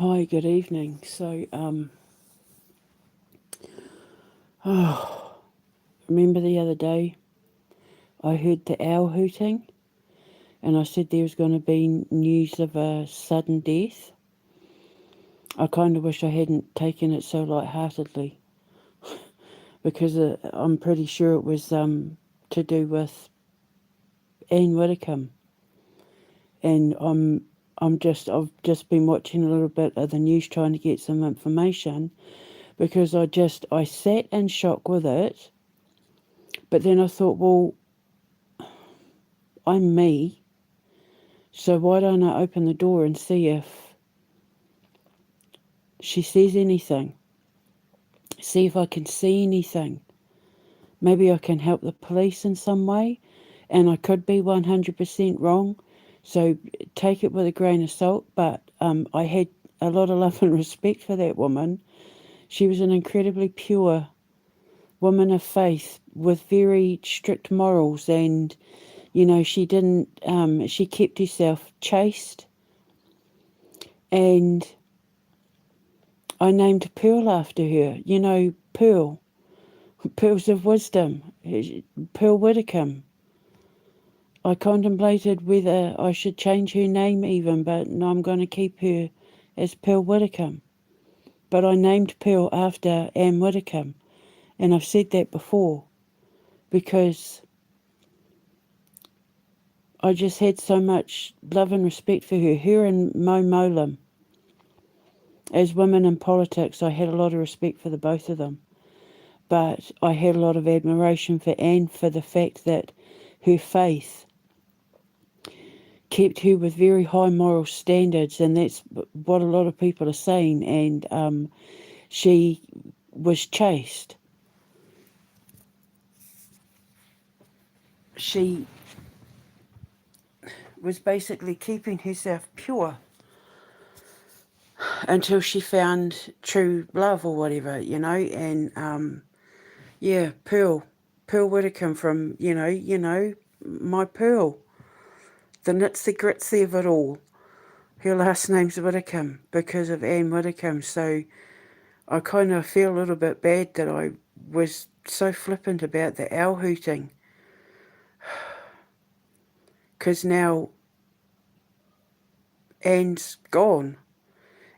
Hi, good evening. Remember the other day I heard the owl hooting and I said there was going to be news of a sudden death? I kind of wish I hadn't taken it so lightheartedly because I'm pretty sure it was to do with Widdecome. And I've just been watching a little bit of the news trying to get some information because I sat in shock with it. But then I thought, well, I'm me, so why don't I open the door and see if she says anything? See if I can see anything. Maybe I can help the police in some way, and I could be 100% wrong, so take it with a grain of salt, but I had a lot of love and respect for that woman. She was an incredibly pure woman of faith with very strict morals, and she didn't, she kept herself chaste. And I named Pearl after her. Pearl. Pearls of Wisdom. Pearl Widdecome. I contemplated whether I should change her name even, but no, I'm going to keep her as Pearl Widdecome. But I named Pearl after Anne Widdecome. And I've said that before because I just had so much love and respect for her. Her and Mo Molam. As women in politics, I had a lot of respect for the both of them. But I had a lot of admiration for Anne for the fact that her faith kept her with very high moral standards, and that's what a lot of people are saying. And she was chaste. She was basically keeping herself pure until she found true love or whatever, and Pearl Widdecome from, my Pearl, the nitsy gritty of it all. Her last name's Widdecome because of Anne Widdecome, so I kind of feel a little bit bad that I was so flippant about the owl hooting, because now Anne's gone,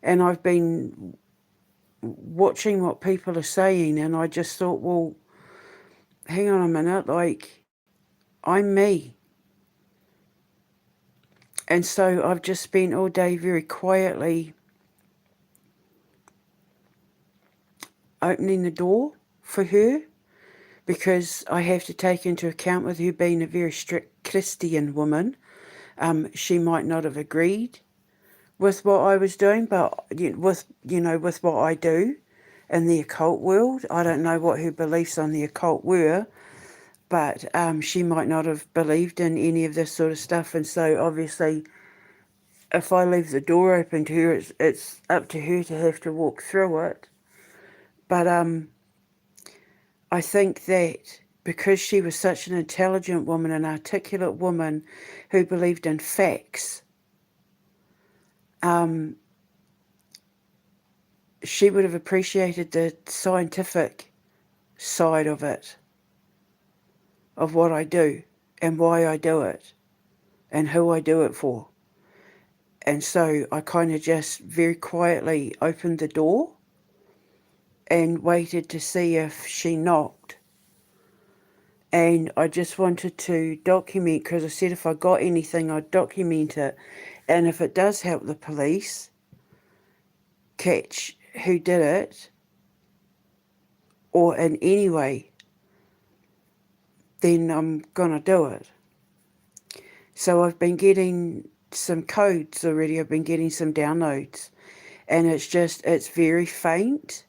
and I've been watching what people are saying, and I just thought, well, hang on a minute, I'm me. And so I've just spent all day very quietly opening the door for her, because I have to take into account with her being a very strict Christian woman, she might not have agreed with what I was doing, but with what I do in the occult world. I don't know what her beliefs on the occult were, but she might not have believed in any of this sort of stuff. And so obviously, if I leave the door open to her, it's up to her to have to walk through it. But I think that because she was such an intelligent woman, an articulate woman who believed in facts, she would have appreciated the scientific side of it, of what I do and why I do it and who I do it for. And so I kind of just very quietly opened the door and waited to see if she knocked. And I just wanted to document, because I said if I got anything, I'd document it. And if it does help the police catch who did it, or in any way, then I'm going to do it. So I've been getting some codes already. I've been getting some downloads. And it's very faint.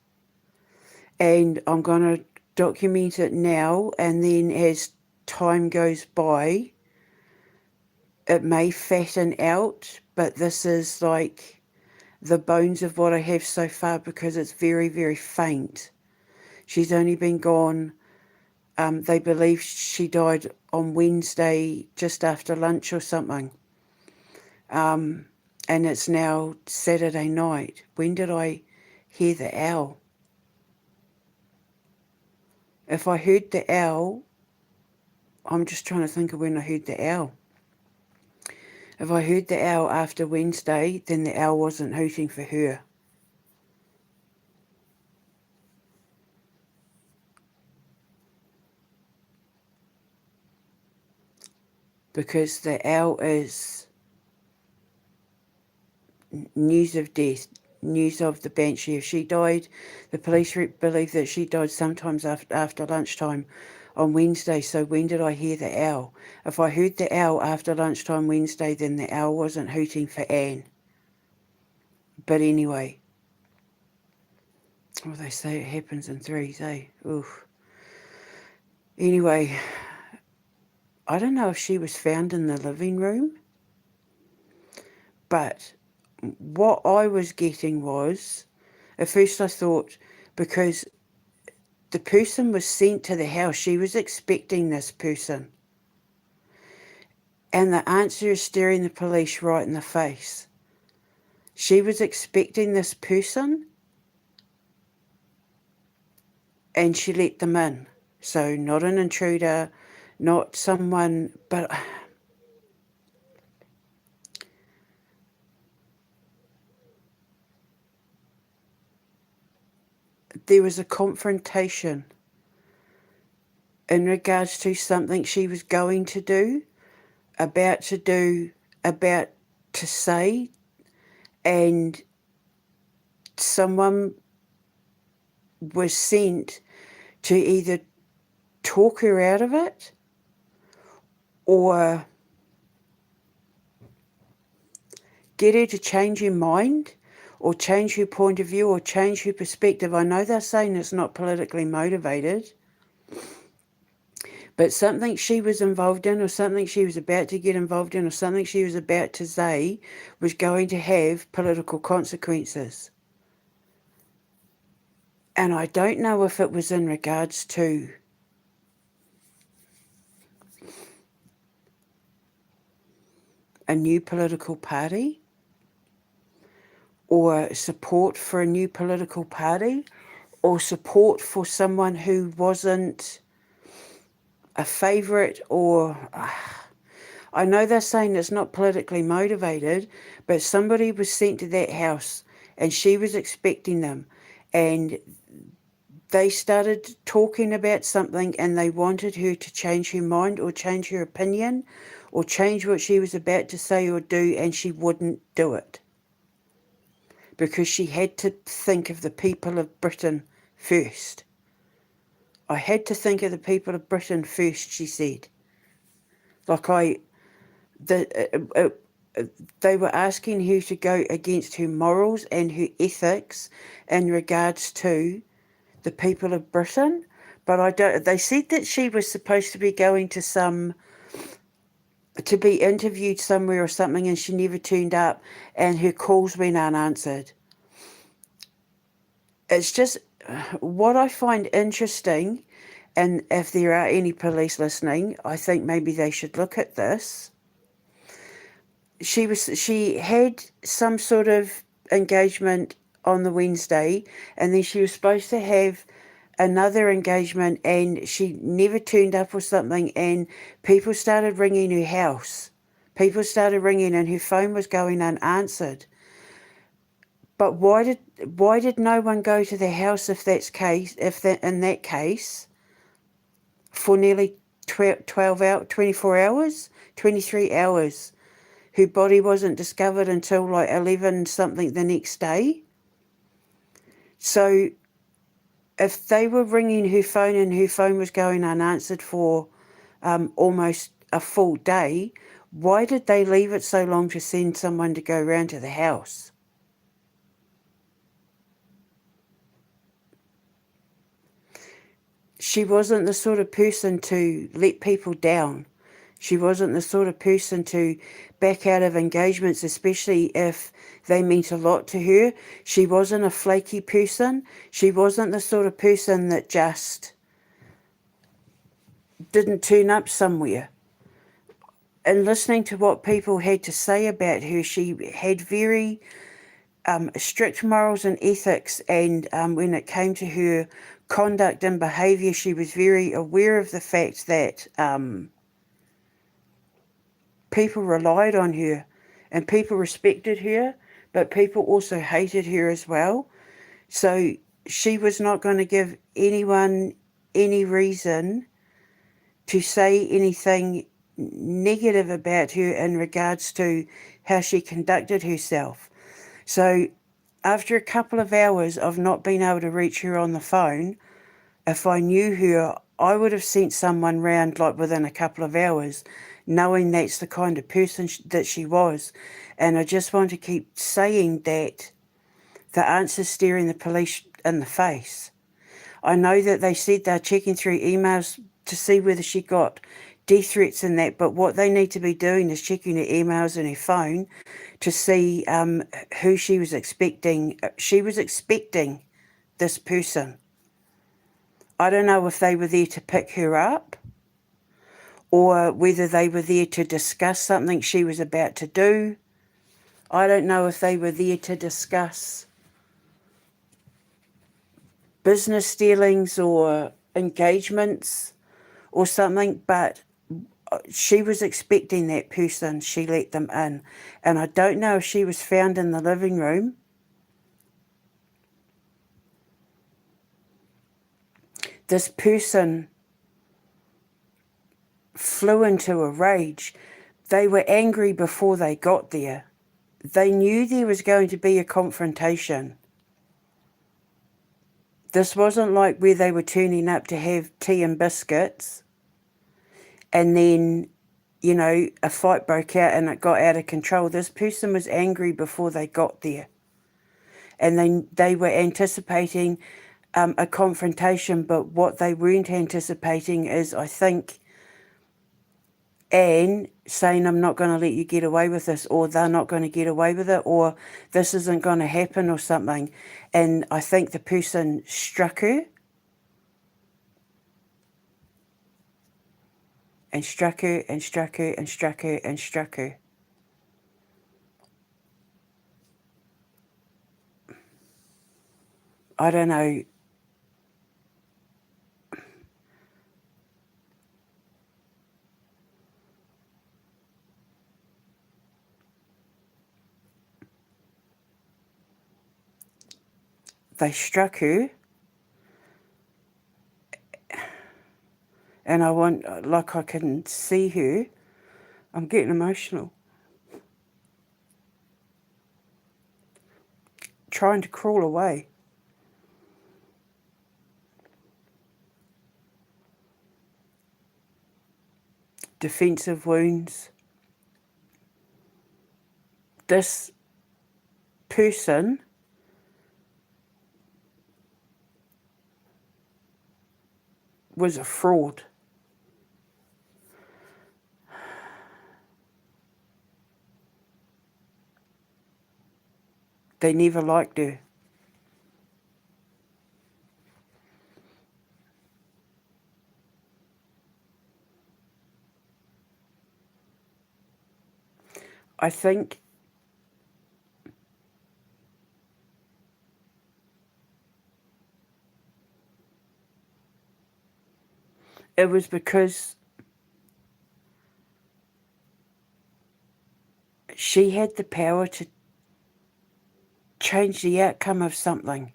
And I'm going to document it now, and then as time goes by, it may fatten out, but this is like the bones of what I have so far, because it's very, very faint. She's only been gone, they believe she died on Wednesday just after lunch or something. And it's now Saturday night. When did I hear the owl? If I heard the owl, I'm just trying to think of when I heard the owl. If I heard the owl after Wednesday, then the owl wasn't hooting for her. Because the owl is news of death, news of the banshee. If she died, the police believe that she died sometimes after lunchtime on Wednesday. So when did I hear the owl? If I heard the owl after lunchtime Wednesday, then the owl wasn't hooting for Anne. But anyway, well, they say it happens in threes, eh? Oof. Anyway, I don't know if she was found in the living room, but what I was getting was, at first I thought, because the person was sent to the house, she was expecting this person. And the answer is staring the police right in the face. She was expecting this person and she let them in. So not an intruder, not someone, but there was a confrontation in regards to something she was going to do, about to say, and someone was sent to either talk her out of it or get her to change her mind or change her point of view or change her perspective. I know they're saying it's not politically motivated, but something she was involved in or something she was about to get involved in or something she was about to say was going to have political consequences. And I don't know if it was in regards to a new political party or support for a new political party or support for someone who wasn't a favourite or... I know they're saying it's not politically motivated, but somebody was sent to that house and she was expecting them and they started talking about something and they wanted her to change her mind or change her opinion or change what she was about to say or do, and she wouldn't do it because she had to think of the people of Britain first. I had to think of the people of Britain first, she said. They were asking her to go against her morals and her ethics in regards to the people of Britain, but they said that she was supposed to be going to be interviewed somewhere or something, and she never turned up and her calls went unanswered. It's just what I find interesting, and if there are any police listening, I think maybe they should look at this. She had some sort of engagement on the Wednesday, and then she was supposed to have another engagement and she never turned up or something, and people started ringing her house. People started ringing and her phone was going unanswered. But why did no one go to the house in that case for nearly 12 hours, 24 hours, 23 hours? Her body wasn't discovered until like 11 something the next day. So if they were ringing her phone and her phone was going unanswered for almost a full day, why did they leave it so long to send someone to go round to the house? She wasn't the sort of person to let people down. She wasn't the sort of person to back out of engagements, especially if they meant a lot to her. She wasn't a flaky person. She wasn't the sort of person that just didn't turn up somewhere. in listening to what people had to say about her, she had very strict morals and ethics, and when it came to her conduct and behaviour, she was very aware of the fact that people relied on her and people respected her, but people also hated her as well. So she was not going to give anyone any reason to say anything negative about her in regards to how she conducted herself. So after a couple of hours of not being able to reach her on the phone, if I knew her, I would have sent someone round like within a couple of hours, knowing that's the kind of person that she was. And I just want to keep saying that the answer's staring the police in the face. I know that they said they're checking through emails to see whether she got death threats and that, but what they need to be doing is checking her emails and her phone to see who she was expecting. She was expecting this person. I don't know if they were there to pick her up or whether they were there to discuss something she was about to do. I don't know if they were there to discuss business dealings or engagements or something, but she was expecting that person. She let them in. And I don't know if she was found in the living room. This person flew into a rage. They were angry before they got there. They knew there was going to be a confrontation. This wasn't like where they were turning up to have tea and biscuits and then, you know, a fight broke out and it got out of control. This person was angry before they got there. And they were anticipating a confrontation, but what they weren't anticipating is, I think, Anne saying, I'm not going to let you get away with this, or they're not going to get away with it, or this isn't going to happen or something. And I think the person struck her and struck her and struck her and struck her and struck her. I don't know. They struck her, and I can see her. I'm getting emotional. Trying to crawl away. Defensive wounds. This person was a fraud. They never liked her. I think it was because she had the power to change the outcome of something.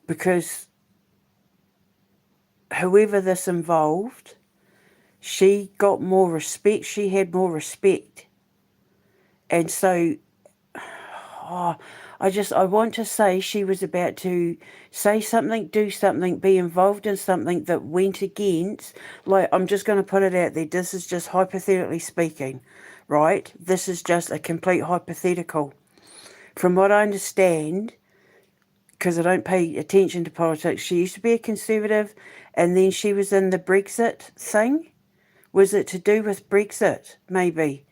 Because whoever this involved, she got more respect. She had more respect. And so, I want to say she was about to say something, do something, be involved in something that went against, like, I'm just going to put it out there. This is just hypothetically speaking, right? This is just a complete hypothetical. From what I understand, because I don't pay attention to politics, she used to be a Conservative and then she was in the Brexit thing. Was it to do with Brexit, maybe?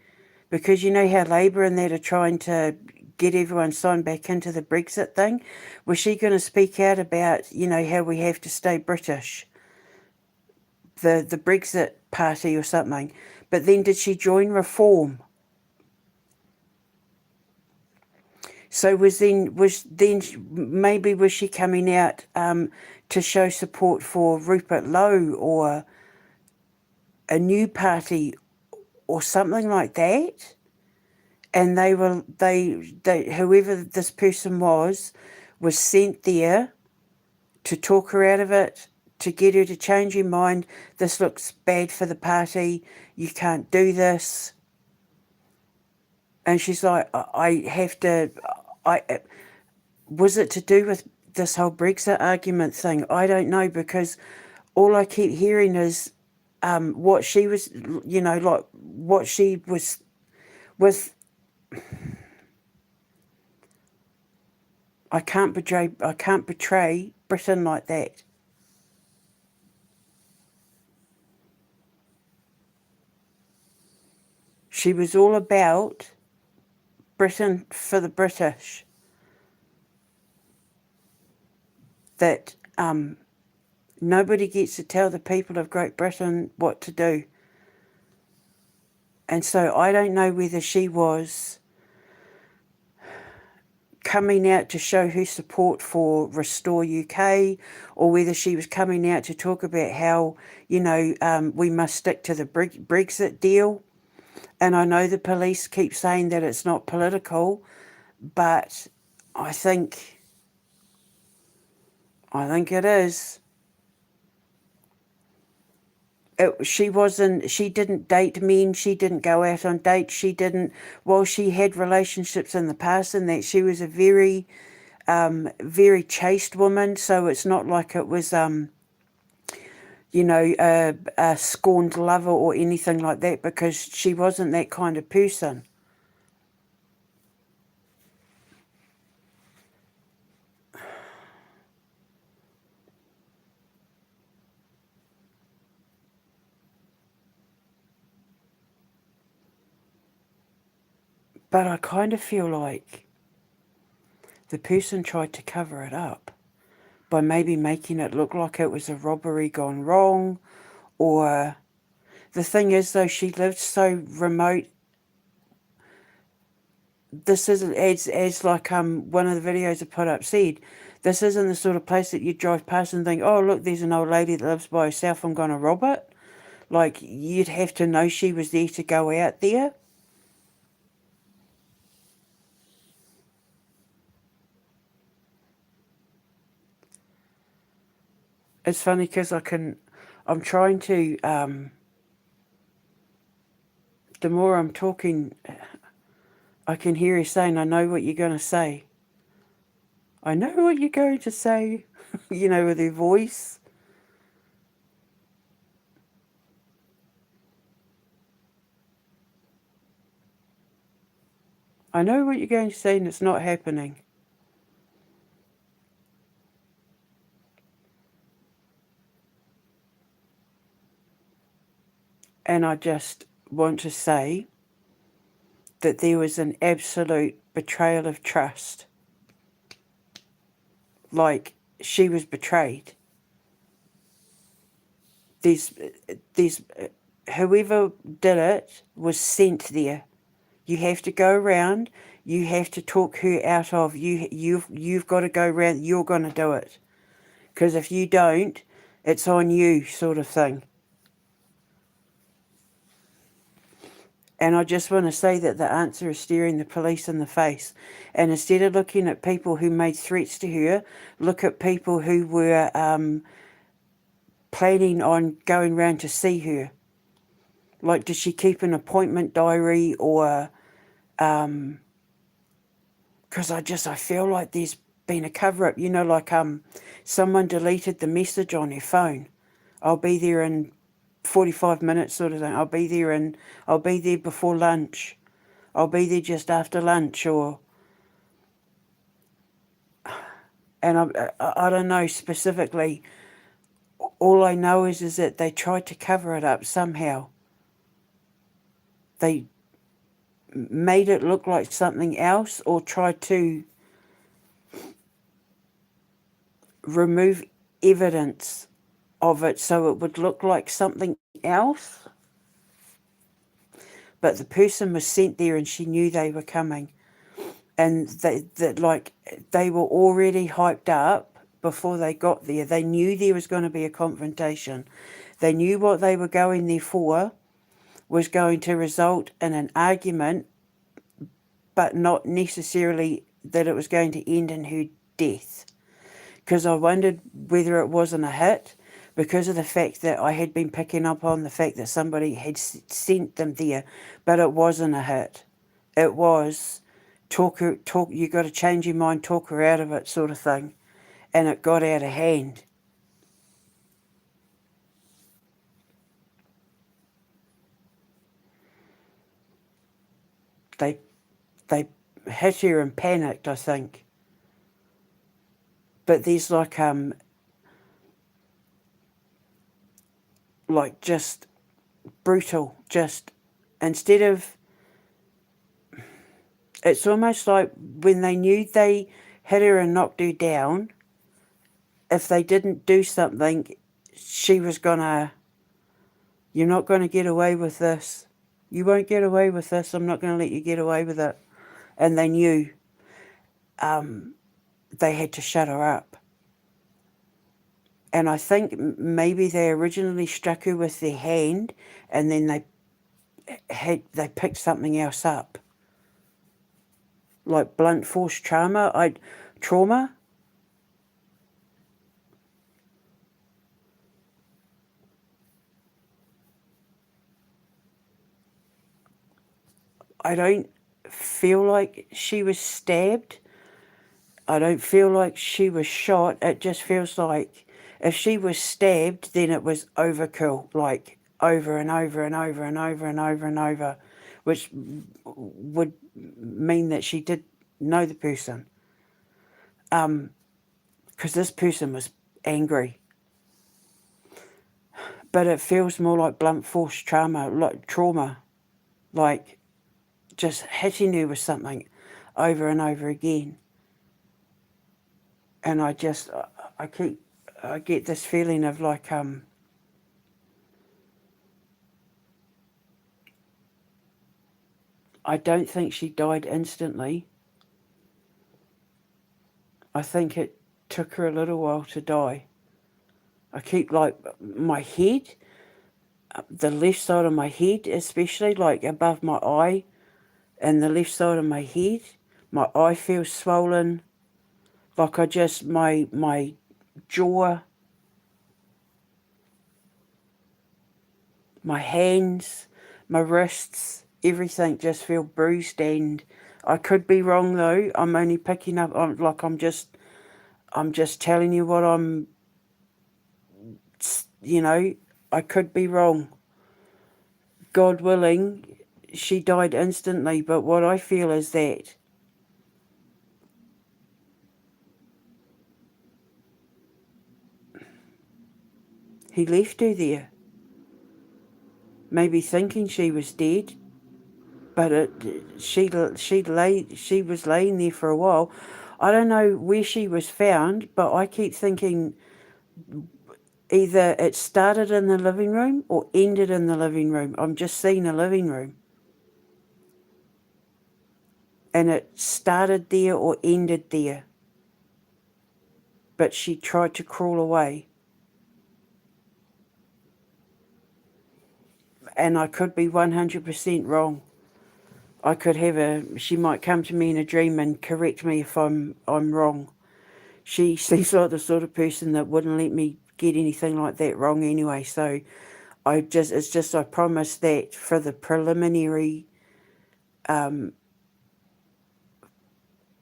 Because you know how Labour and that are trying to get everyone signed back into the Brexit thing? Was she going to speak out about, you know, how we have to stay British? The Brexit party or something. But then did she join Reform? So was she coming out to show support for Rupert Lowe or a new party or something like that? And whoever this person was sent there to talk her out of it, to get her to change her mind. This looks bad for the party. You can't do this. And she's like, I have to. Was it to do with this whole Brexit argument thing? I don't know, because all I keep hearing is what she was, like what she was with. I can't betray Britain like that. She was all about Britain for the British. That nobody gets to tell the people of Great Britain what to do. And so I don't know whether she was coming out to show her support for Restore UK, or whether she was coming out to talk about how, we must stick to the Brexit deal. And I know the police keep saying that it's not political, but I think it is. She didn't date men, she didn't go out on dates, while she had relationships in the past, and that she was a very, very chaste woman, so it's not like it was, a scorned lover or anything like that, because she wasn't that kind of person. But I kind of feel like the person tried to cover it up by maybe making it look like it was a robbery gone wrong, or the thing is, though, she lived so remote. This isn't, as like one of the videos I put up said, this isn't the sort of place that you drive past and think, oh look, there's an old lady that lives by herself, I'm going to rob it. Like, you'd have to know she was there to go out there. It's funny because I'm trying to, the more I'm talking, I can hear you saying, I know what you're going to say. I know what you're going to say, with her voice. I know what you're going to say, and it's not happening. And I just want to say that there was an absolute betrayal of trust. Like, she was betrayed. There's whoever did it was sent there. You have to go around. You have to talk her out of. You've got to go around. You're going to do it, because if you don't, it's on you, sort of thing. And I just want to say that the answer is staring the police in the face. And instead of looking at people who made threats to her, look at people who were planning on going round to see her. Like, did she keep an appointment diary, or... because I feel like there's been a cover-up, like someone deleted the message on her phone. I'll be there in 45 minutes, sort of thing. I'll be there before lunch. I'll be there just after lunch, or... And I don't know specifically. All I know is that they tried to cover it up somehow. They made it look like something else, or tried to remove evidence of it so it would look like something else. but the person was sent there and she knew they were coming. And they were already hyped up before they got there. They knew there was going to be a confrontation. They knew what they were going there for was going to result in an argument, but not necessarily that it was going to end in her death. Because I wondered whether it wasn't a hit, because of the fact that I had been picking up on the fact that somebody had sent them there, but it wasn't a hit. It was you got to change your mind, talk her out of it, sort of thing. And it got out of hand. They hit her and panicked, I think. But there's just brutal, just instead of, it's almost like when they knew they hit her and knocked her down, if they didn't do something, she was gonna, you're not gonna get away with this. You won't get away with this. I'm not gonna let you get away with it. And they knew they had to shut her up. And I think maybe they originally struck her with their hand, and then they picked something else up, like blunt force trauma. I don't feel like she was stabbed. I don't feel like she was shot. It just feels like if she was stabbed, then it was overkill, like over and over and over and over and over and over, which would mean that she did know the person. Because this person was angry. But it feels more like blunt force trauma, like just hitting her with something over and over again. And I get this feeling of like, I don't think she died instantly. I think it took her a little while to die. I keep like my head, the left side of my head, especially like above my eye and the left side of my head, my eye feels swollen. Like my jaw, my hands, my wrists, everything just feel bruised. And I could be wrong though. I'm only picking up on, like, I'm just telling you what I could be wrong. God willing, she died instantly, but what I feel is that he left her there, maybe thinking she was dead, but she was laying there for a while. I don't know where she was found, but I keep thinking either it started in the living room or ended in the living room. I'm just seeing a living room. And it started there or ended there. But she tried to crawl away. And I could be 100% wrong. I could she might come to me in a dream and correct me if I'm wrong. She seems like the sort of person that wouldn't let me get anything like that wrong anyway. So I promise that for the preliminary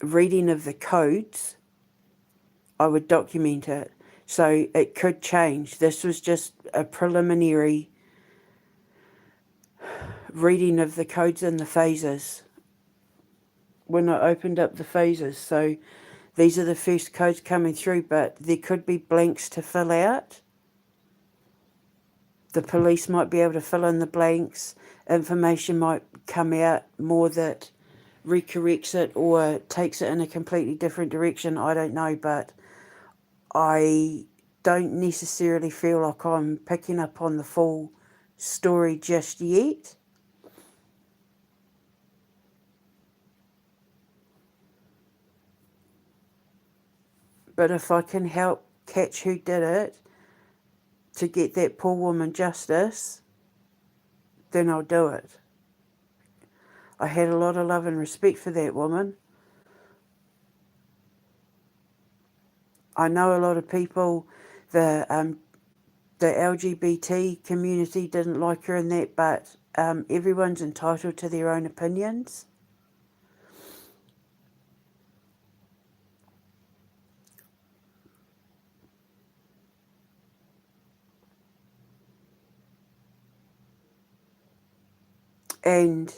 reading of the codes, I would document it. So it could change. This was just a preliminary reading of the codes and the phases when I opened up the phases. So these are the first codes coming through, but there could be blanks to fill out. The police might be able to fill in the blanks. Information might come out more that recorrects it or takes it in a completely different direction. I don't know, but I don't necessarily feel like I'm picking up on the full story just yet. But if I can help catch who did it to get that poor woman justice, then I'll do it. I had a lot of love and respect for that woman. I know a lot of people, the LGBT community didn't like her in that, but everyone's entitled to their own opinions. And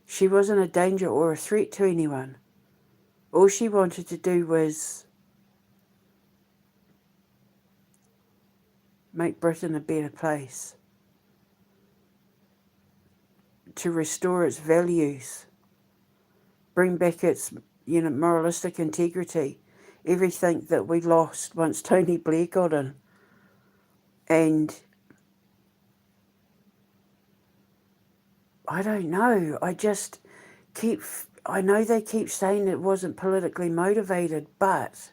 she wasn't a danger or a threat to anyone. All she wanted to do was make Britain a better place, to restore its values, bring back its moralistic integrity, everything that we lost once Tony Blair got in. And I don't know, I know they keep saying it wasn't politically motivated, but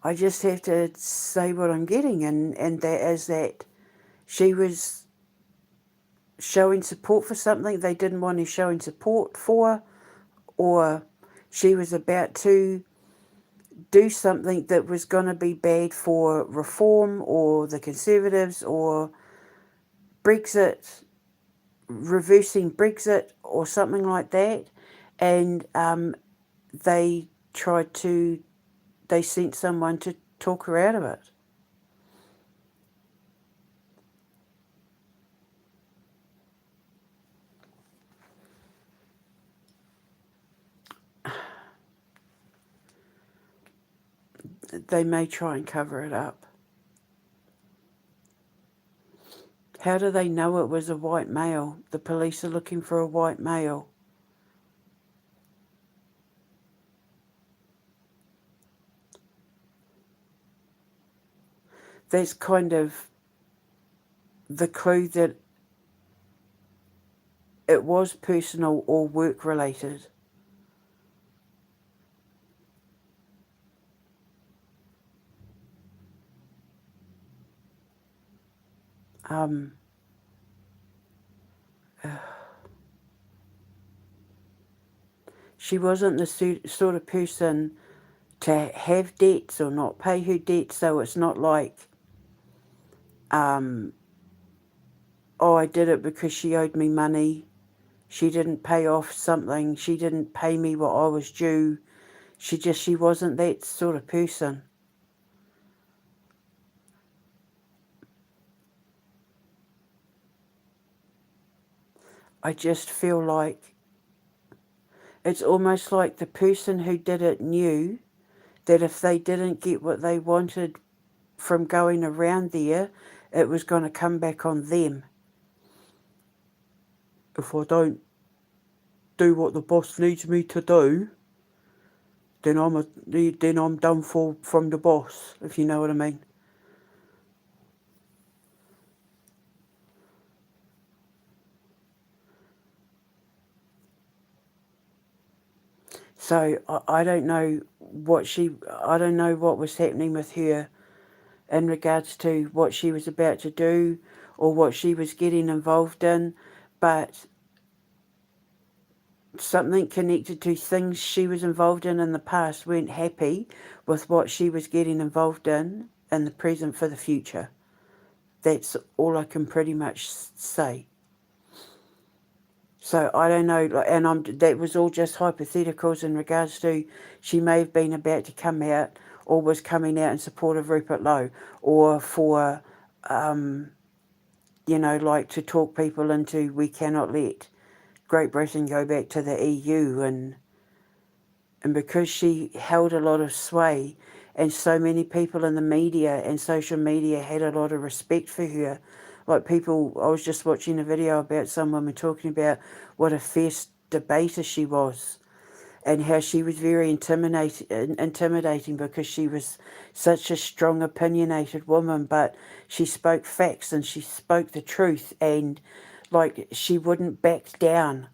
I just have to say what I'm getting, and that is that she was showing support for something they didn't want to show support for, or she was about to do something that was going to be bad for Reform or the Conservatives or Brexit, reversing Brexit or something like that, and they sent someone to talk her out of it. They may try and cover it up. How do they know it was a white male? The police are looking for a white male. That's kind of the clue that it was personal or work related. She wasn't the sort of person to have debts or not pay her debts, so it's not like, oh, I did it because she owed me money. She didn't pay off something. She didn't pay me what I was due. She wasn't that sort of person. I just feel like it's almost like the person who did it knew that if they didn't get what they wanted from going around there, it was going to come back on them. If I don't do what the boss needs me to do, then I'm done for from the boss, if you know what I mean. So I don't know I don't know what was happening with her in regards to what she was about to do or what she was getting involved in, but something connected to things she was involved in the past weren't happy with what she was getting involved in the present for the future. That's all I can pretty much say. So I don't know, and that was all just hypotheticals in regards to she may have been about to come out or was coming out in support of Rupert Lowe, or for, like to talk people into we cannot let Great Britain go back to the EU, and because she held a lot of sway and so many people in the media and social media had a lot of respect for her. Like people, I was just watching a video about some woman talking about what a fierce debater she was and how she was very intimidating because she was such a strong, opinionated woman, but she spoke facts and she spoke the truth, and like she wouldn't back down.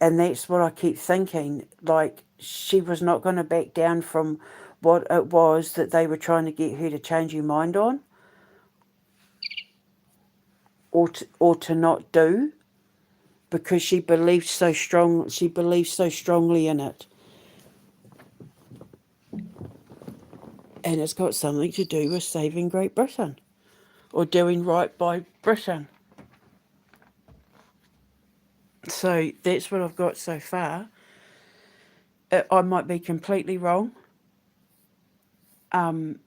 And that's what I keep thinking. Like, she was not going to back down from what it was that they were trying to get her to change her mind on, or to not do, because she believed so strong. She believed so strongly in it, and it's got something to do with saving Great Britain or doing right by Britain. So that's what I've got so far. I might be completely wrong, um,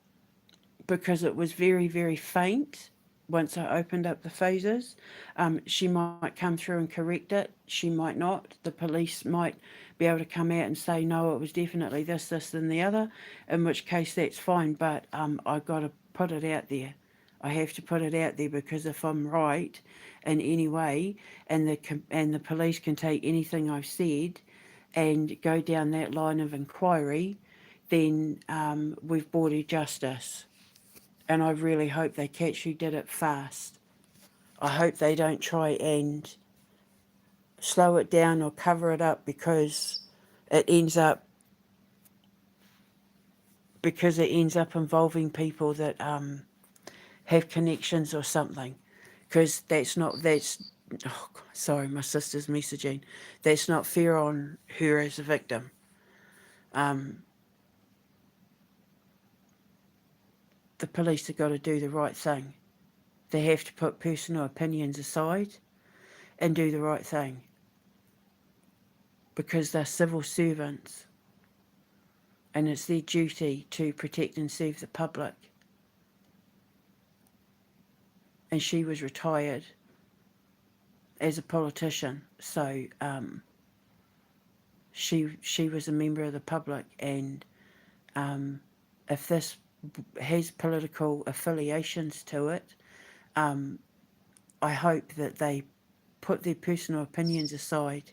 because it was very, very faint once I opened up the phases. She might come through and correct it. She might not. The police might be able to come out and say, no, it was definitely this, and the other, in which case that's fine. But I got to put it out there. I have to put it out there, because if I'm right in any way, and the police can take anything I've said and go down that line of inquiry, then we've brought her justice. And I really hope they catch who did it fast. I hope they don't try and slow it down or cover it up, it ends up it ends up involving people that have connections or something. Because that's oh, sorry, my sister's messaging. That's not fair on her as a victim. Um, the police have got to do the right thing. They have to put personal opinions aside and do the right thing, because they're civil servants and it's their duty to protect and serve the public. And she was retired as a politician, so she was a member of the public, and if this has political affiliations to it, um, I hope that they put their personal opinions aside.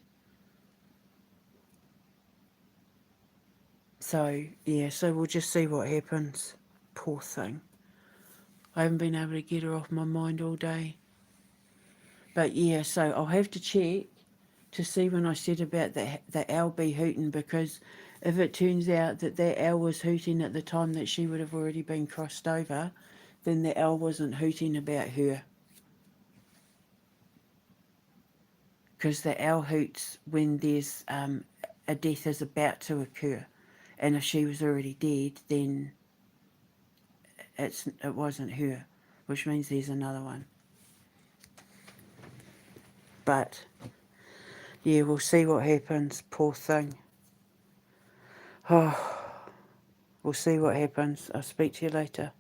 So yeah, so we'll just see what happens. Poor thing. I haven't been able to get her off my mind all day. But yeah, so I'll have to check to see when I said about the owl be hooting, because if it turns out that owl was hooting at the time that she would have already been crossed over, then the owl wasn't hooting about her. Because the owl hoots when there's a death is about to occur. And if she was already dead, then it wasn't her, which means there's another one. But yeah, we'll see what happens. Poor thing. Oh, we'll see what happens. I'll speak to you later.